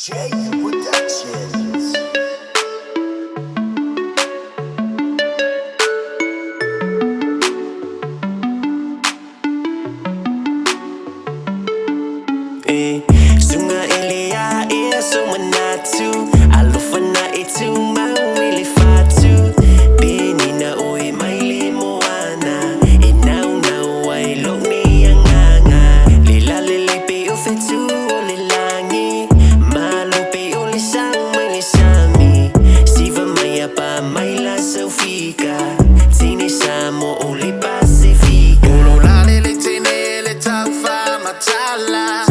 JU Productions. Sunga ilia ia sumanatu alufana itu mawili fatu binina oi maili moana inau nau ai lokni anganga lila lilipi ufetu olilangi malupi olisang mailisami siva maya pa maila Pasefika Teine Samoa oli Pasefika Olola lele Teine le tau fa matala.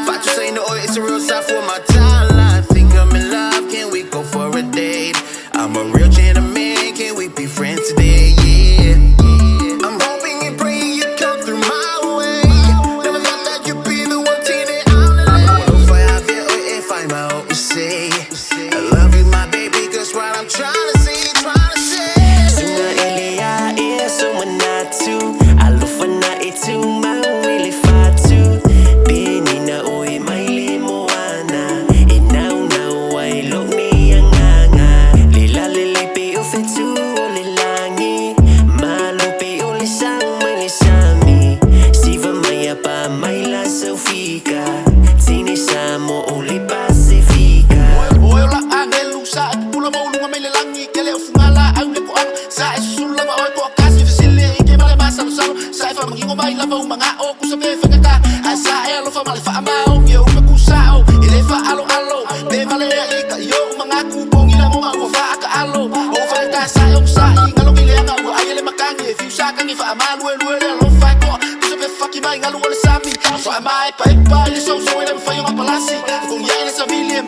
Fact you say no, it's a real side for my tala. Think I'm in love, can we go for a date? I'm a real gentleman, can we be friends today? Yeah. I'm hoping and praying you come through my way. Never thought that you'd be the one, Teine. I'm the for I feel if I'm out to say I love you, my baby, cause what I'm trying to say. Sunga ilia ia sumanatu alufana itu mawili fatu binina oi maili moana inau nau ai lokni anganga lila lilipi ufetu olilangi malupi olisang mailisami siva maya pa maila Pasefika Teine Samoa oli Pasefika Oy ola angelu sa pula mo lunga may lalangi kale ufungala ang ko ang sa isusula ma oy ko kasi fasile ike male masalo salo sa ifa mangingo may lavaw mga o ku sa befa ka asa elo fa male fa amao yo ku sao ile fa alo alo be male ika yo mga kubong ila mo ako fa ka alo o fa ka sa yo sa ingalo ile nga o ayele makangi if you sa kangi fa amalo lo fa ko sa befa ki mai ngalo wala sami so amai pa ipa ile so so ile fa yo mapalasi kung yan sa bili